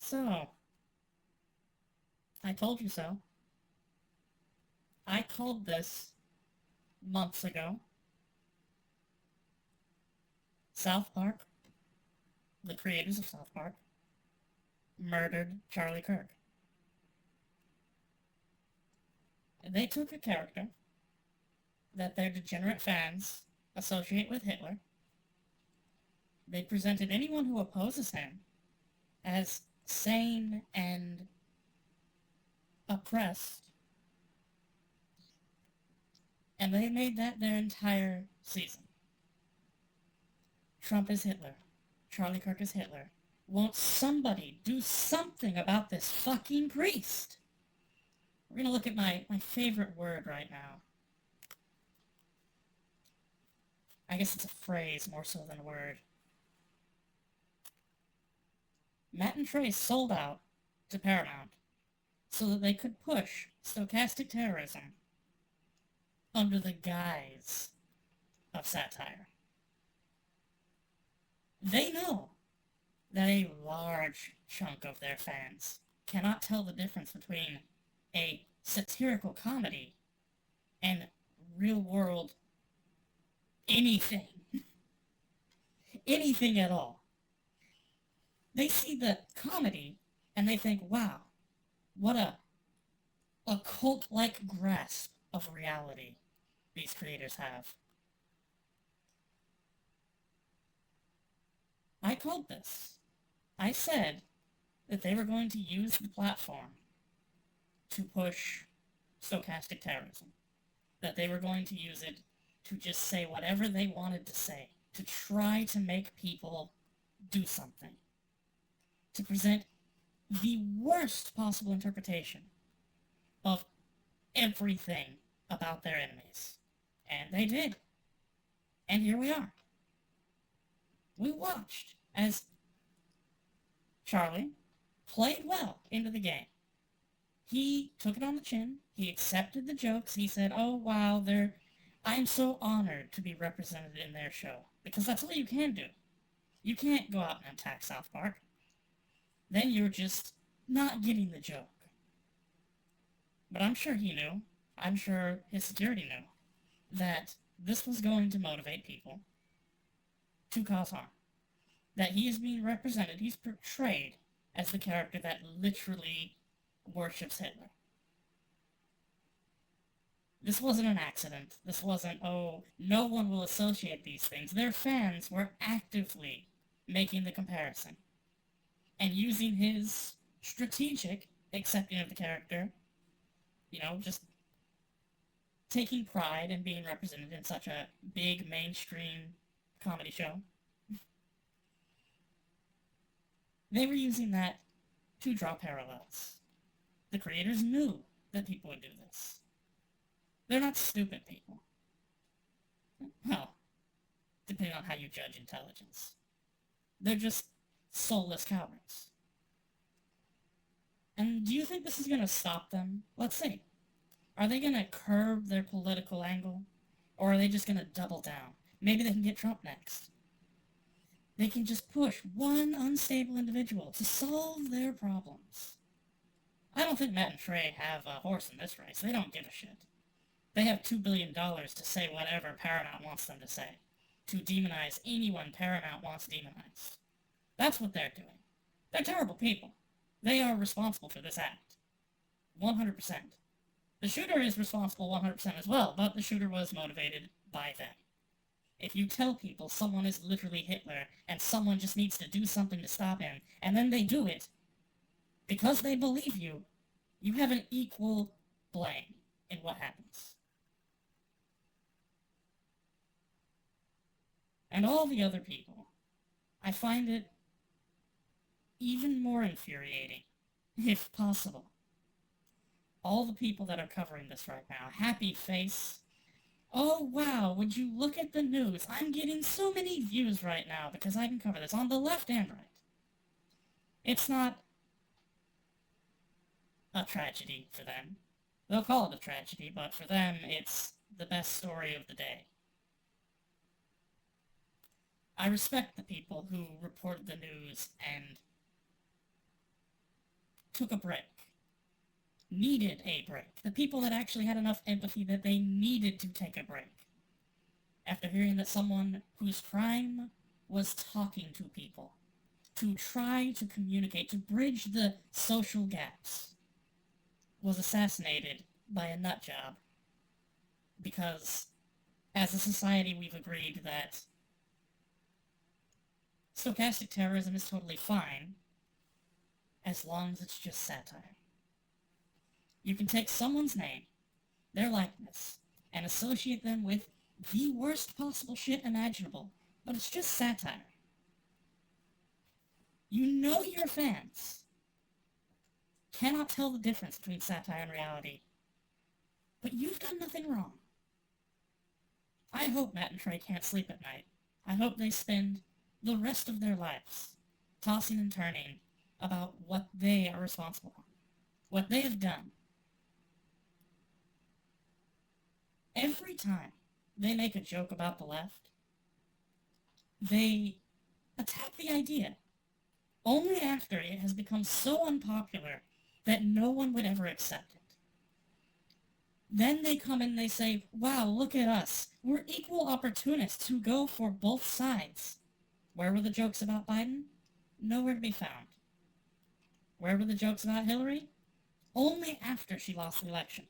So, I told you so. I called this months ago. South Park, the creators of South Park, murdered Charlie Kirk. They took a character that their degenerate fans associate with Hitler. They presented anyone who opposes him as sane and oppressed, and they made that their entire season. Trump is Hitler. Charlie Kirk is Hitler. Won't somebody do something about this fucking priest? We're gonna look at my favorite word right now. I guess it's a phrase more so than a word. Mat and Trey sold out to Paramount so that they could push stochastic terrorism under the guise of satire. They know that a large chunk of their fans cannot tell the difference between a satirical comedy and real world anything. Anything at all. They see the comedy and they think, wow, what a cult-like grasp of reality these creators have. I called this. I said that they were going to use the platform to push stochastic terrorism. That they were going to use it to just say whatever they wanted to say. To try to make people do something. To present the worst possible interpretation of everything about their enemies. And they did. And here we are. We watched as Charlie played well into the game. He took it on the chin. He accepted the jokes. He said, oh, wow, I'm so honored to be represented in their show. Because that's all you can do. You can't go out and attack South Park. Then you're just not getting the joke. But I'm sure he knew. I'm sure his security knew that this was going to motivate people to cause harm. That he is being represented, he's portrayed as the character that literally worships Hitler. This wasn't an accident. This wasn't, oh, no one will associate these things. Their fans were actively making the comparison. And using his strategic accepting of the character, just taking pride in being represented in such a big mainstream comedy show. They were using that to draw parallels. The creators knew that people would do this. They're not stupid people. Well, depending on how you judge intelligence. They're just soulless cowards. And do you think this is going to stop them? Let's see. Are they going to curb their political angle? Or are they just going to double down? Maybe they can get Trump next. They can just push one unstable individual to solve their problems. I don't think Mat and Trey have a horse in this race. They don't give a shit. They have $2 billion to say whatever Paramount wants them to say. To demonize anyone Paramount wants demonized. That's what they're doing. They're terrible people. They are responsible for this act. 100%. The shooter is responsible 100% as well, but the shooter was motivated by them. If you tell people someone is literally Hitler and someone just needs to do something to stop him, and then they do it, because they believe you, you have an equal blame in what happens. And all the other people, I find it even more infuriating, if possible. All the people that are covering this right now, happy face. Oh wow, would you look at the news? I'm getting so many views right now because I can cover this on the left and right. It's not a tragedy for them. They'll call it a tragedy, but for them, it's the best story of the day. I respect the people who report the news and took a break. Needed a break. The people that actually had enough empathy that they needed to take a break. After hearing that someone whose crime was talking to people, to try to communicate, to bridge the social gaps, was assassinated by a nut job. Because, as a society, we've agreed that stochastic terrorism is totally fine, as long as it's just satire. You can take someone's name, their likeness, and associate them with the worst possible shit imaginable, but it's just satire. You know your fans cannot tell the difference between satire and reality, but you've done nothing wrong. I hope Mat and Trey can't sleep at night. I hope they spend the rest of their lives tossing and turning about what they are responsible for, what they have done. Every time they make a joke about the left, they attack the idea only after it has become so unpopular that no one would ever accept it. Then they come and they say, wow, look at us. We're equal opportunists who go for both sides. Where were the jokes about Biden? Nowhere to be found. Where were the jokes about Hillary? Only after she lost the election.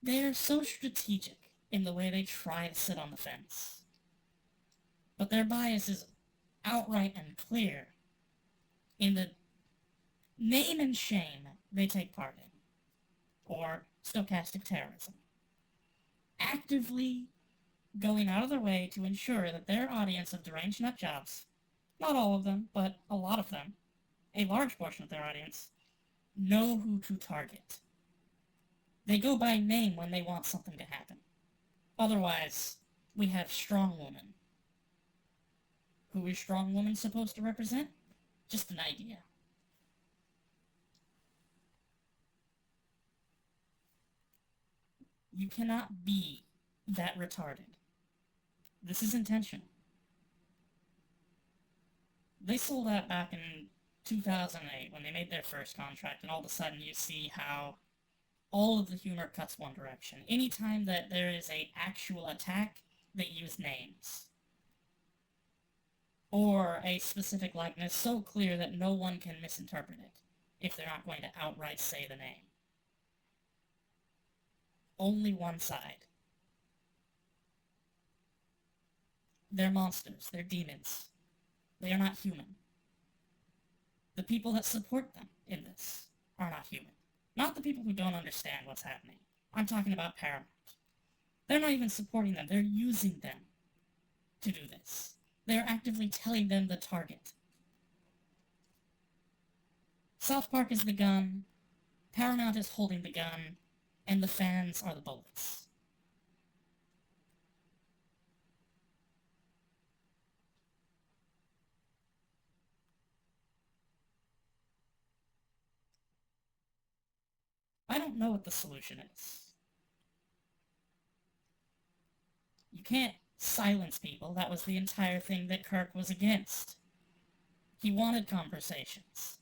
They are so strategic in the way they try to sit on the fence. But their bias is outright and clear in the name and shame they take part in, or stochastic terrorism. Actively going out of their way to ensure that their audience of deranged nutjobs, not all of them, but a lot of them, a large portion of their audience, know who to target. They go by name when they want something to happen. Otherwise, we have strong woman. Who is strong woman supposed to represent? Just an idea. You cannot be that retarded. This is intentional. They sold out back in 2008 when they made their first contract, and all of a sudden you see how all of the humor cuts one direction. Anytime that there is an actual attack, they use names. Or a specific likeness so clear that no one can misinterpret it if they're not going to outright say the name. Only one side. They're monsters. They're demons. They are not human. The people that support them in this are not human. Not the people who don't understand what's happening. I'm talking about Paramount. They're not even supporting them. They're using them to do this. They're actively telling them the target. South Park is the gun, Paramount is holding the gun, and the fans are the bullets. I don't know what the solution is. You can't silence people. That was the entire thing that Kirk was against. He wanted conversations.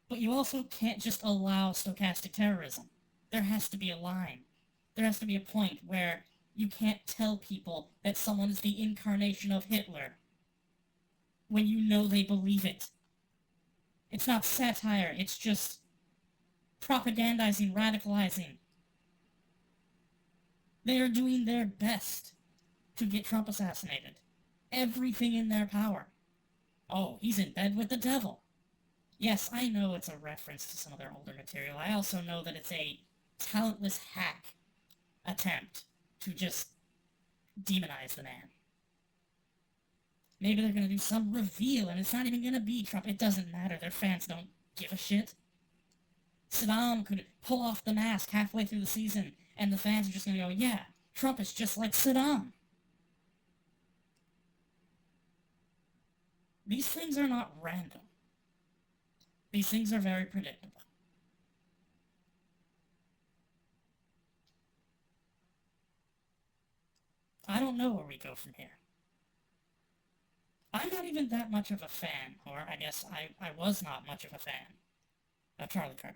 But you also can't just allow stochastic terrorism. There has to be a line. There has to be a point where you can't tell people that someone is the incarnation of Hitler when you know they believe it. It's not satire, it's just propagandizing, radicalizing. They are doing their best to get Trump assassinated. Everything in their power. Oh, he's in bed with the devil. Yes, I know it's a reference to some of their older material. I also know that it's a talentless hack attempt to just demonize the man. Maybe they're going to do some reveal and it's not even going to be Trump. It doesn't matter. Their fans don't give a shit. Saddam could pull off the mask halfway through the season and the fans are just going to go, yeah, Trump is just like Saddam. These things are not random. These things are very predictable. I don't know where we go from here. I'm not even that much of a fan, or I guess I was not much of a fan of Charlie Kirk.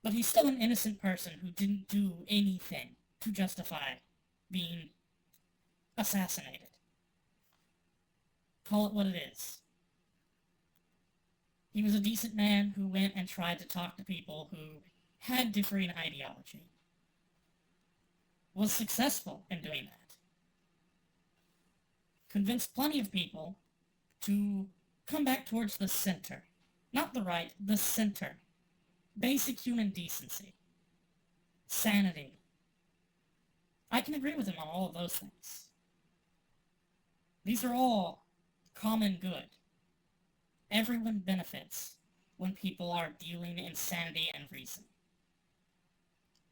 But he's still an innocent person who didn't do anything to justify being assassinated. Call it what it is. He was a decent man who went and tried to talk to people who had differing ideology. Was successful in doing that. Convinced plenty of people to come back towards the center. Not the right, the center. Basic human decency. Sanity. I can agree with him on all of those things. These are all common good. Everyone benefits when people are dealing in sanity and reason.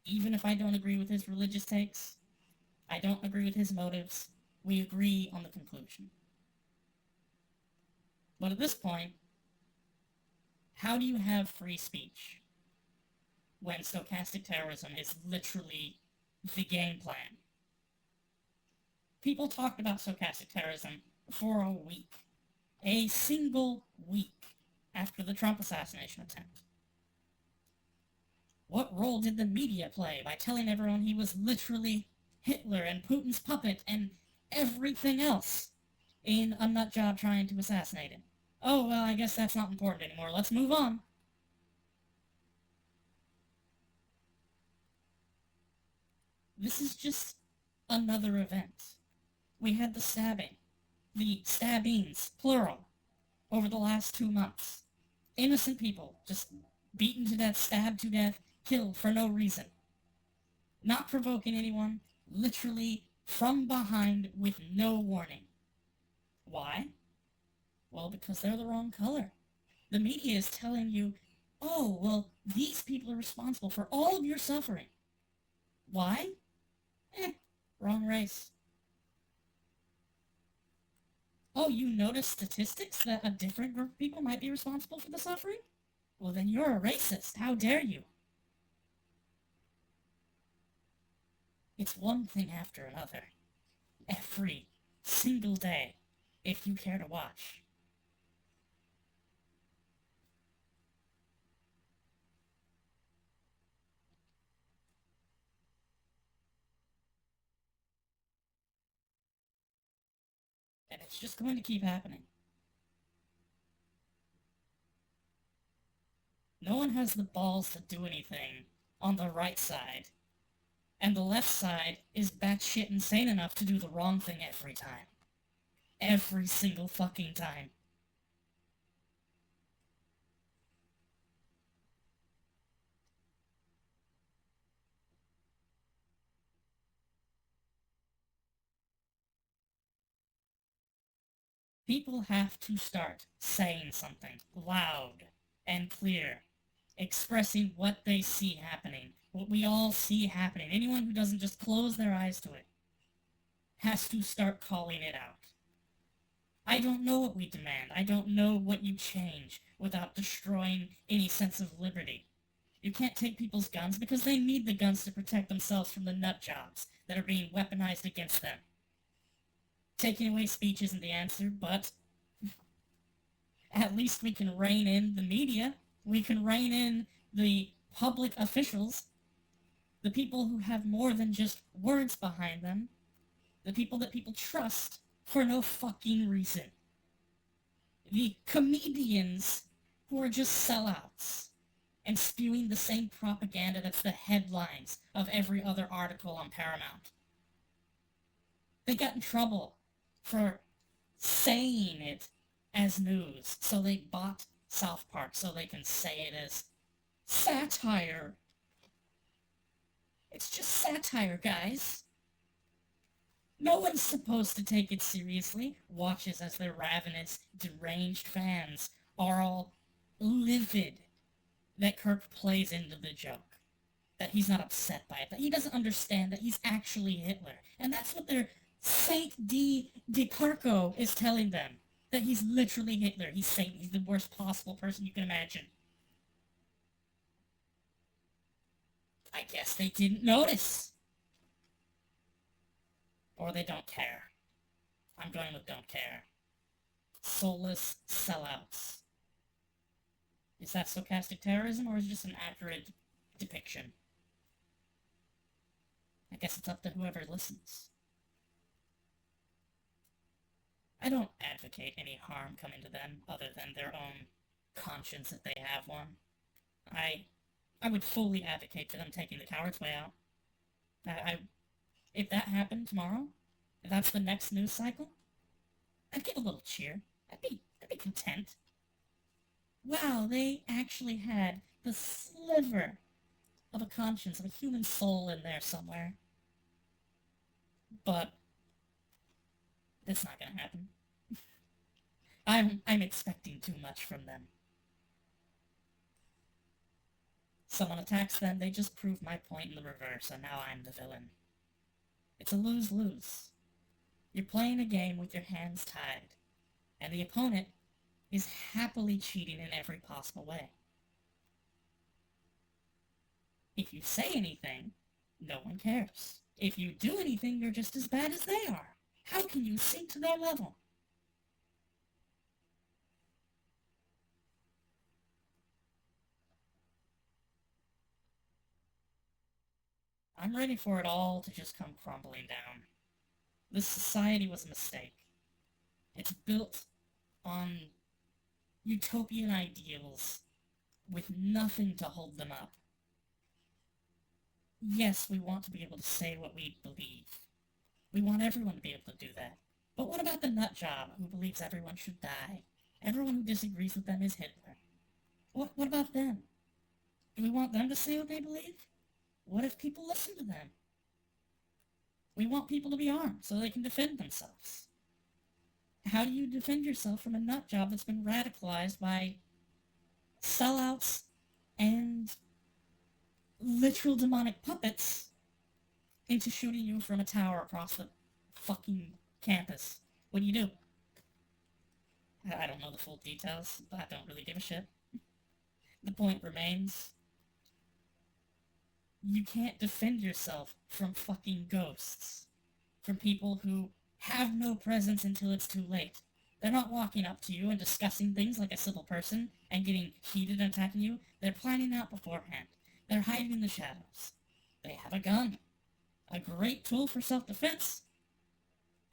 Even if I don't agree with his religious takes, I don't agree with his motives, we agree on the conclusion. But at this point, how do you have free speech when stochastic terrorism is literally the game plan? People talked about stochastic terrorism for a week. A single week after the Trump assassination attempt. What role did the media play by telling everyone he was literally Hitler and Putin's puppet and everything else in a nut job trying to assassinate him? Oh, well, I guess that's not important anymore. Let's move on. This is just another event. We had the stabbings, plural, over the last 2 months. Innocent people just beaten to death, stabbed to death, killed for no reason. Not provoking anyone, literally from behind with no warning. Why? Well, because they're the wrong color. The media is telling you, oh, well, these people are responsible for all of your suffering. Why? Wrong race. Oh, you notice statistics that a different group of people might be responsible for the suffering? Well, then you're a racist. How dare you? It's one thing after another. Every single day, if you care to watch. And it's just going to keep happening. No one has the balls to do anything on the right side. And the left side is batshit insane enough to do the wrong thing every time. Every single fucking time. People have to start saying something loud and clear, expressing what they see happening, what we all see happening. Anyone who doesn't just close their eyes to it has to start calling it out. I don't know what we demand. I don't know what you change without destroying any sense of liberty. You can't take people's guns because they need the guns to protect themselves from the nut jobs that are being weaponized against them. Taking away speech isn't the answer, but at least we can rein in the media. We can rein in the public officials, the people who have more than just words behind them, the people that people trust for no fucking reason. The comedians who are just sellouts and spewing the same propaganda that's the headlines of every other article on Paramount. They got in trouble for saying it as news, so they bought South Park so they can say it as satire. It's just satire, guys. No one's supposed to take it seriously. Watches as their ravenous, deranged fans are all livid that Kirk plays into the joke. That he's not upset by it. That he doesn't understand that he's actually Hitler. And that's what their Saint D. DeCarco is telling them. That he's literally Hitler. He's Satan. He's the worst possible person you can imagine. I guess they didn't notice. Or they don't care. I'm going with don't care. Soulless sellouts. Is that stochastic terrorism, or is it just an accurate depiction? I guess it's up to whoever listens. I don't advocate any harm coming to them other than their own conscience if they have one. I I would fully advocate for them taking the coward's way out. I if that happened tomorrow, if that's the next news cycle, I'd give a little cheer. I'd be content. Wow, they actually had the sliver of a conscience, of a human soul in there somewhere. But it's not gonna happen. I'm expecting too much from them. Someone attacks them, they just prove my point in the reverse, and now I'm the villain. It's a lose-lose. You're playing a game with your hands tied, and the opponent is happily cheating in every possible way. If you say anything, no one cares. If you do anything, you're just as bad as they are. How can you sink to their level? I'm ready for it all to just come crumbling down. This society was a mistake. It's built on utopian ideals with nothing to hold them up. Yes, we want to be able to say what we believe. We want everyone to be able to do that. But what about the nutjob who believes everyone should die? Everyone who disagrees with them is Hitler. What about them? Do we want them to say what they believe? What if people listen to them? We want people to be armed so they can defend themselves. How do you defend yourself from a nutjob that's been radicalized by sellouts and literal demonic puppets into shooting you from a tower across the fucking campus? What do? I don't know the full details, but I don't really give a shit. The point remains, you can't defend yourself from fucking ghosts. From people who have no presence until it's too late. They're not walking up to you and discussing things like a civil person and getting heated and attacking you. They're planning out beforehand. They're hiding in the shadows. They have a gun. A great tool for self-defense.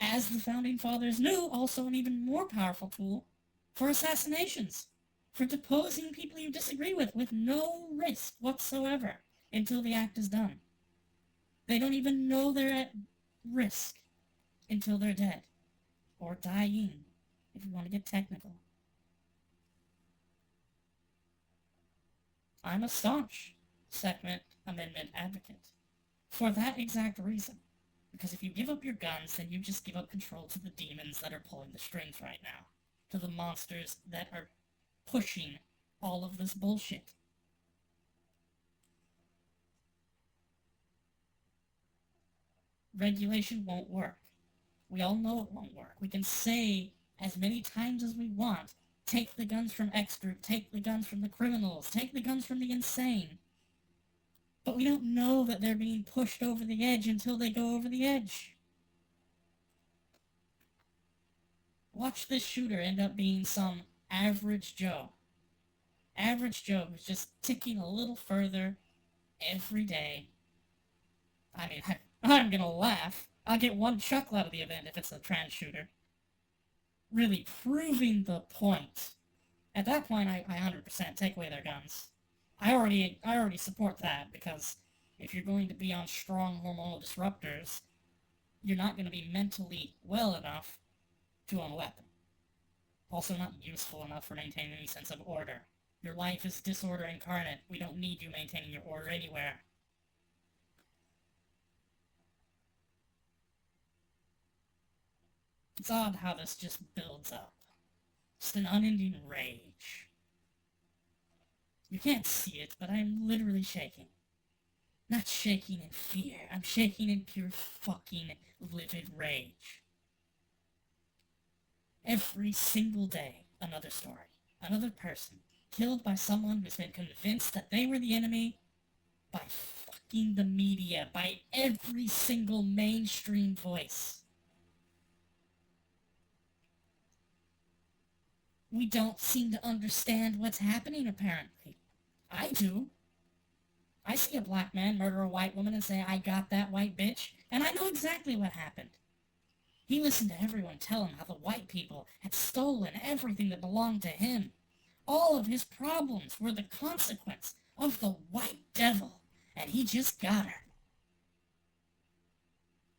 As the Founding Fathers knew, also an even more powerful tool for assassinations. For deposing people you disagree with no risk whatsoever until the act is done. They don't even know they're at risk until they're dead. Or dying, if you want to get technical. I'm a staunch Second Amendment advocate. For that exact reason. Because if you give up your guns, then you just give up control to the demons that are pulling the strings right now. To the monsters that are pushing all of this bullshit. Regulation won't work. We all know it won't work. We can say as many times as we want, take the guns from X group, take the guns from the criminals, take the guns from the insane. But we don't know that they're being pushed over the edge until they go over the edge. Watch this shooter end up being some average Joe. Average Joe who's just ticking a little further every day. I mean, I'm gonna laugh. I'll get one chuckle out of the event if it's a trans shooter. Really proving the point. At that point, I 100% take away their guns. I already support that, because if you're going to be on strong hormonal disruptors, you're not going to be mentally well enough to own a weapon. Also not useful enough for maintaining any sense of order. Your life is disorder incarnate. We don't need you maintaining your order anywhere. It's odd how this just builds up. Just an unending rage. You can't see it, but I'm literally shaking. Not shaking in fear. I'm shaking in pure fucking livid rage. Every single day, another story. Another person killed by someone who's been convinced that they were the enemy by fucking the media, by every single mainstream voice. We don't seem to understand what's happening, apparently. I do. I see a black man murder a white woman and say, I got that white bitch, and I know exactly what happened. He listened to everyone tell him how the white people had stolen everything that belonged to him. All of his problems were the consequence of the white devil, and he just got her.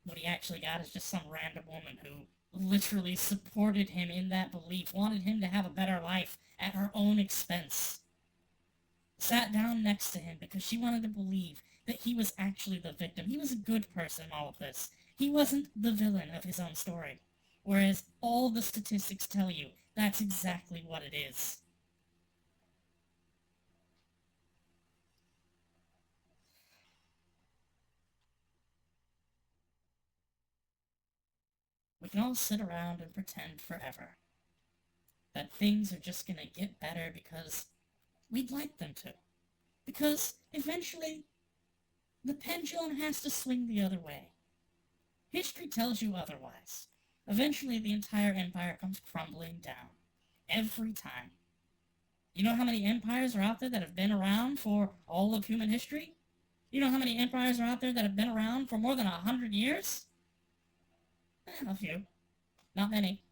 What he actually got is just some random woman who literally supported him in that belief, wanted him to have a better life at her own expense. Sat down next to him because she wanted to believe that he was actually the victim. He was a good person in all of this. He wasn't the villain of his own story. Whereas all the statistics tell you that's exactly what it is. We can all sit around and pretend forever that things are just gonna get better because we'd like them to. Because eventually, the pendulum has to swing the other way. History tells you otherwise. Eventually, the entire empire comes crumbling down. Every time. You know how many empires are out there that have been around for all of human history? You know how many empires are out there that have been around for more than 100 years? A few. Not many.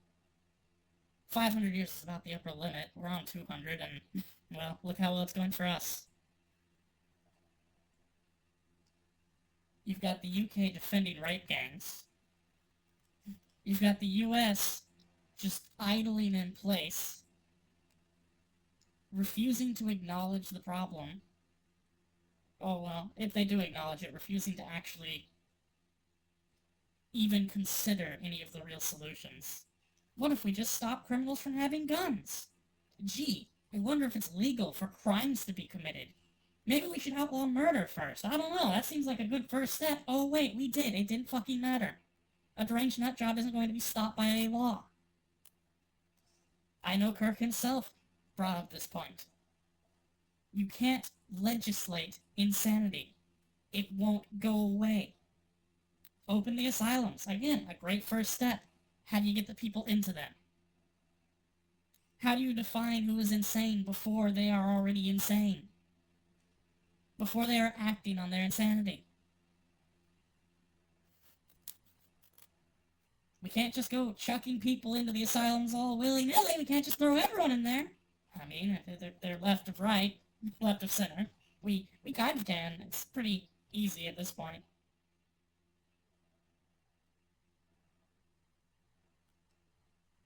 500 years is about the upper limit. We're on 200, and, well, look how well it's going for us. You've got the UK defending rape gangs. You've got the US just idling in place, refusing to acknowledge the problem. Oh, well, if they do acknowledge it, refusing to actually even consider any of the real solutions. What if we just stop criminals from having guns? Gee, I wonder if it's legal for crimes to be committed. Maybe we should outlaw murder first. I don't know, that seems like a good first step. Oh wait, we did. It didn't fucking matter. A deranged nut job isn't going to be stopped by a law. I know Kirk himself brought up this point. You can't legislate insanity. It won't go away. Open the asylums. Again, a great first step. How do you get the people into them? How do you define who is insane before they are already insane? Before they are acting on their insanity? We can't just go chucking people into the asylums all willy-nilly. We can't just throw everyone in there. I mean, if they're left of right, left of center. We kind of can. It's pretty easy at this point.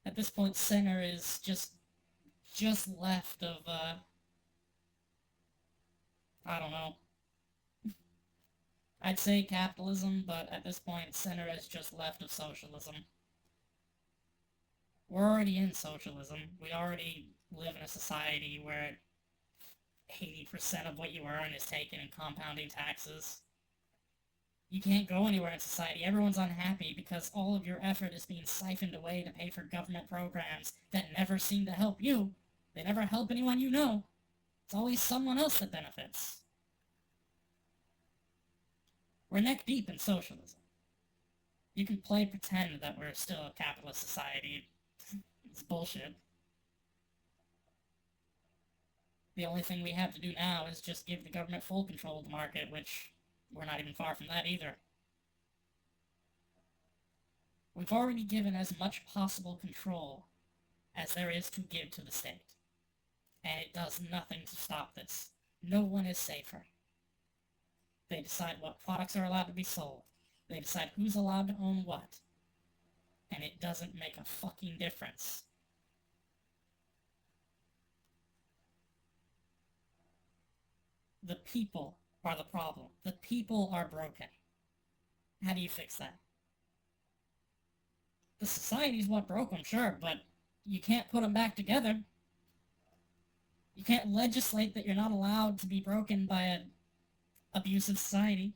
At this point, center is just left of, I don't know. I'd say capitalism, but at this point, center is just left of socialism. We're already in socialism. We already live in a society where 80% of what you earn is taken in compounding taxes. You can't go anywhere in society. Everyone's unhappy because all of your effort is being siphoned away to pay for government programs that never seem to help you. They never help anyone you know. It's always someone else that benefits. We're neck deep in socialism. You can play pretend that we're still a capitalist society. It's bullshit. The only thing we have to do now is just give the government full control of the market, which we're not even far from that either. We've already given as much possible control as there is to give to the state. And it does nothing to stop this. No one is safer. They decide what products are allowed to be sold. They decide who's allowed to own what. And it doesn't make a fucking difference. The people are the problem. The people are broken. How do you fix that? The society's what broke them, sure, but you can't put them back together. You can't legislate that you're not allowed to be broken by an abusive society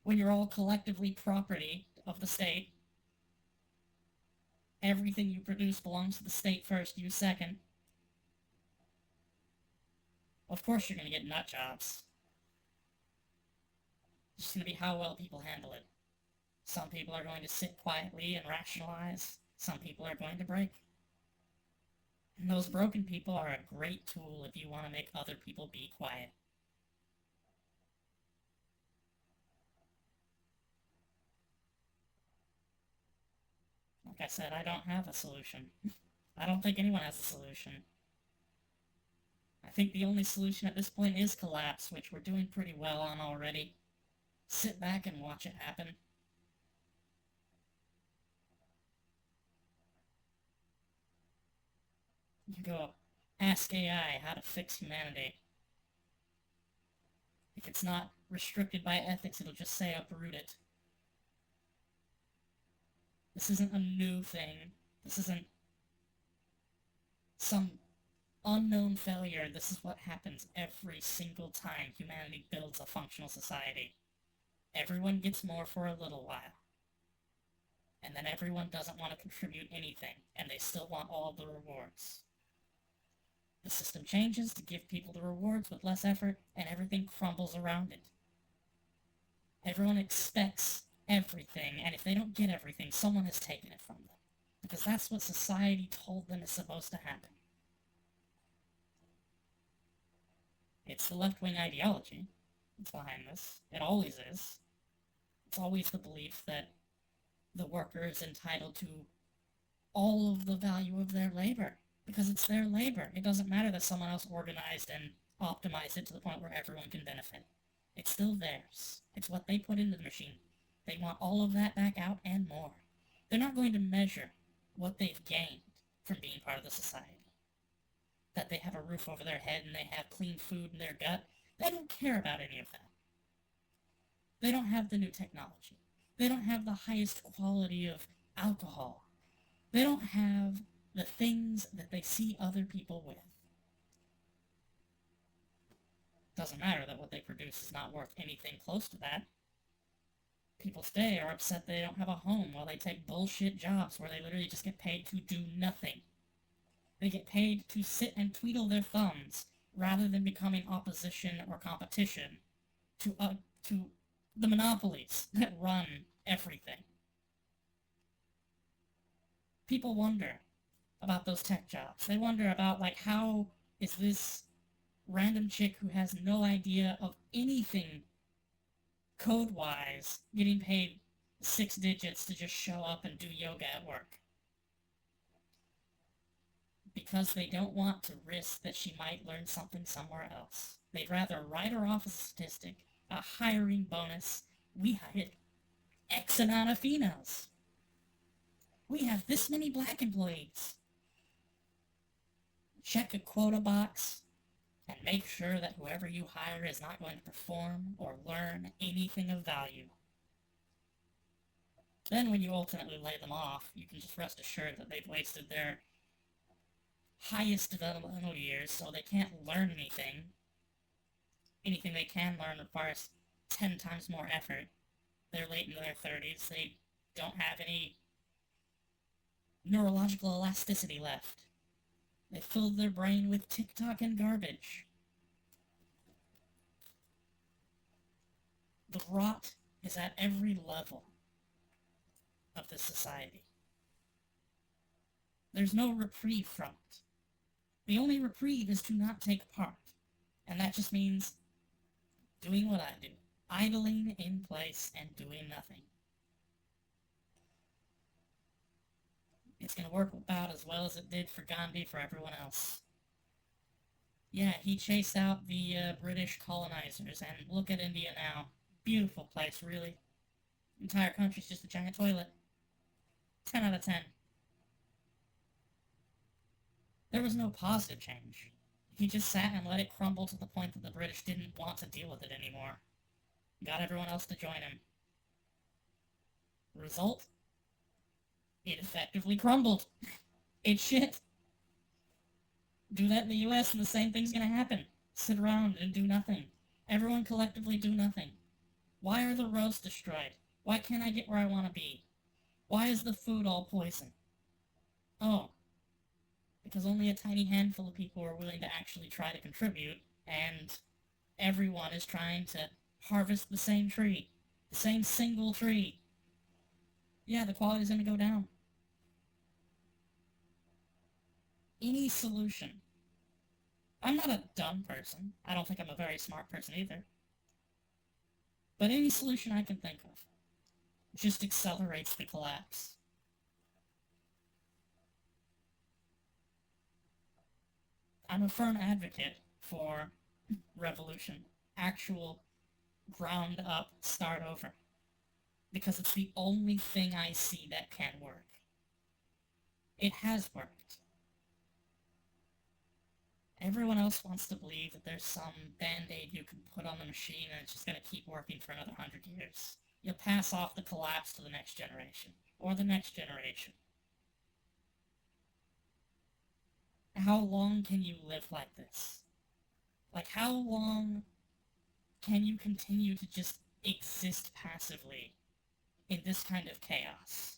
when you're all collectively property of the state. Everything you produce belongs to the state first, you second. Of course you're going to get nut jobs. It's just going to be how well people handle it. Some people are going to sit quietly and rationalize. Some people are going to break. And those broken people are a great tool if you want to make other people be quiet. Like I said, I don't have a solution. I don't think anyone has a solution. I think the only solution at this point is collapse, which we're doing pretty well on already. Sit back and watch it happen. You go, ask AI how to fix humanity. If it's not restricted by ethics, it'll just say uproot it. This isn't a new thing. This isn't some unknown failure. This is what happens every single time humanity builds a functional society. Everyone gets more for a little while. And then everyone doesn't want to contribute anything, and they still want all the rewards. The system changes to give people the rewards with less effort, and everything crumbles around it. Everyone expects everything, and if they don't get everything, someone has taken it from them. Because that's what society told them is supposed to happen. It's the left-wing ideology that's behind this. It always is. It's always the belief that the worker is entitled to all of the value of their labor. Because it's their labor. It doesn't matter that someone else organized and optimized it to the point where everyone can benefit. It's still theirs. It's what they put into the machine. They want all of that back out and more. They're not going to measure what they've gained from being part of the society. That they have a roof over their head and they have clean food in their gut. They don't care about any of that. They don't have the new technology. They don't have the highest quality of alcohol. They don't have the things that they see other people with. Doesn't matter that what they produce is not worth anything close to that. People today are upset they don't have a home while they take bullshit jobs where they literally just get paid to do nothing. They get paid to sit and twiddle their thumbs rather than becoming opposition or competition to the monopolies that run everything. People wonder about those tech jobs. They wonder about, like, how is this random chick who has no idea of anything code-wise getting paid 6 digits to just show up and do yoga at work? Because they don't want to risk that she might learn something somewhere else. They'd rather write her off as a statistic, a hiring bonus. We hired X amount of females. We have this many black employees. Check a quota box and make sure that whoever you hire is not going to perform or learn anything of value. Then when you ultimately lay them off, you can just rest assured that they've wasted their highest developmental years, so they can't learn anything. Anything they can learn requires 10 times more effort. They're late in their 30s. They don't have any neurological elasticity left. They filled their brain with TikTok and garbage. The rot is at every level of this society. There's no reprieve from it. The only reprieve is to not take part. And that just means doing what I do. Idling in place and doing nothing. It's going to work about as well as it did for Gandhi for everyone else. Yeah, he chased out the British colonizers, and look at India now. Beautiful place, really. Entire country's just a giant toilet. 10 out of 10. There was no positive change. He just sat and let it crumble to the point that the British didn't want to deal with it anymore. Got everyone else to join him. Result? It effectively crumbled. It's shit. Do that in the US and the same thing's gonna happen. Sit around and do nothing. Everyone collectively do nothing. Why are the roads destroyed? Why can't I get where I want to be? Why is the food all poison? Oh. Because only a tiny handful of people are willing to actually try to contribute, and everyone is trying to harvest the same tree. The same single tree. Yeah, the quality's gonna go down. any solution. I'm not a dumb person. I don't think I'm a very smart person either. But any solution I can think of just accelerates the collapse. I'm a firm advocate for revolution. Actual ground up, start over. Because it's the only thing I see that can work. It has worked. Everyone else wants to believe that there's some band-aid you can put on the machine and it's just going to keep working for another 100 years. You'll pass off the collapse to the next generation. Or the next generation. How long can you live like this? Like, how long can you continue to just exist passively in this kind of chaos?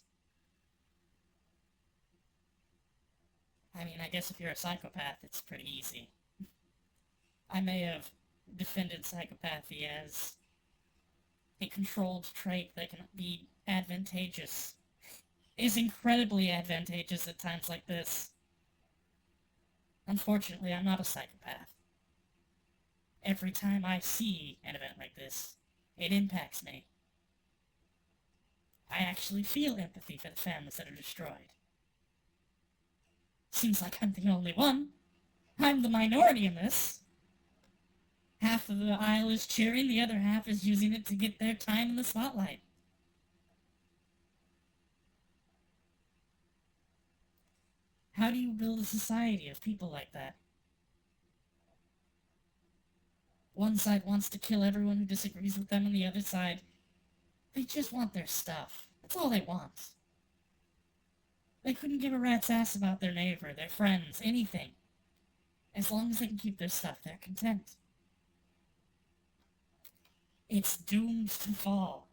I mean, I guess if you're a psychopath, it's pretty easy. I may have defended psychopathy as a controlled trait that can be advantageous. Is incredibly advantageous at times like this. Unfortunately, I'm not a psychopath. Every time I see an event like this, it impacts me. I actually feel empathy for the families that are destroyed. Seems like I'm the only one. I'm the minority in this. Half of the aisle is cheering, the other half is using it to get their time in the spotlight. How do you build a society of people like that? One side wants to kill everyone who disagrees with them, and the other side, they just want their stuff. That's all they want. They couldn't give a rat's ass about their neighbor, their friends, anything. As long as they can keep their stuff, they're content. It's doomed to fall.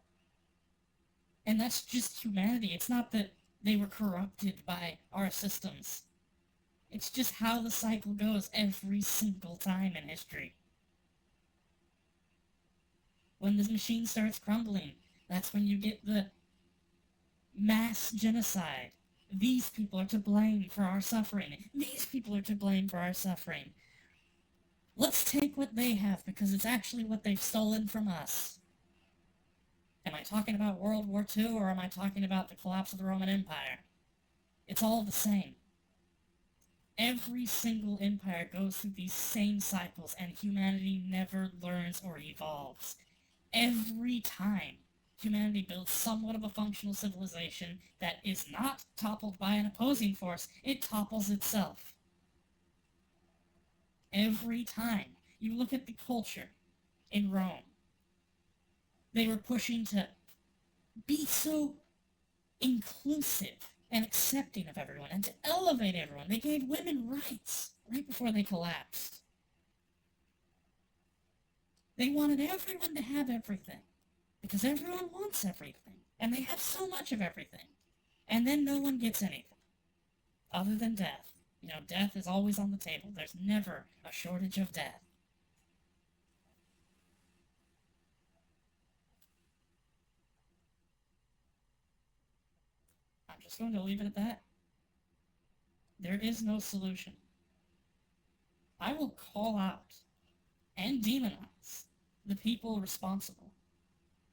And that's just humanity. It's not that they were corrupted by our systems. It's just how the cycle goes every single time in history. When the machine starts crumbling, that's when you get the mass genocide. These people are to blame for our suffering. These people are to blame for our suffering. Let's take what they have because it's actually what they've stolen from us. Am I talking about World War II or am I talking about the collapse of the Roman Empire? It's all the same. Every single empire goes through these same cycles and humanity never learns or evolves. Every time humanity builds somewhat of a functional civilization that is not toppled by an opposing force, it topples itself. Every time. You look at the culture in Rome. They were pushing to be so inclusive and accepting of everyone and to elevate everyone. They gave women rights right before they collapsed. They wanted everyone to have everything because everyone wants everything and they have so much of everything. And then no one gets anything other than death. You know, death is always on the table. There's never a shortage of death. I'm just going to leave it at that. There is no solution. I will call out and demonize the people responsible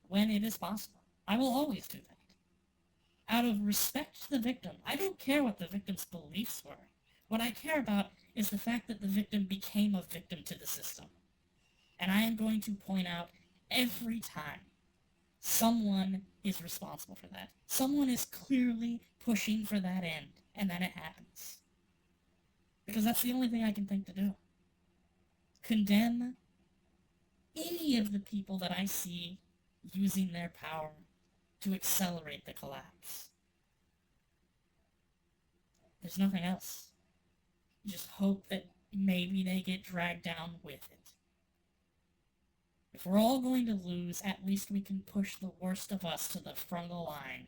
when it is possible. I will always do that. Out of respect to the victim, I don't care what the victim's beliefs were. What I care about is the fact that the victim became a victim to the system. And I am going to point out every time someone is responsible for that. Someone is clearly pushing for that end, and then it happens. Because that's the only thing I can think to do. Condemn any of the people that I see using their power to accelerate the collapse. There's nothing else. Just hope that maybe they get dragged down with it. If we're all going to lose, at least we can push the worst of us to the front of the line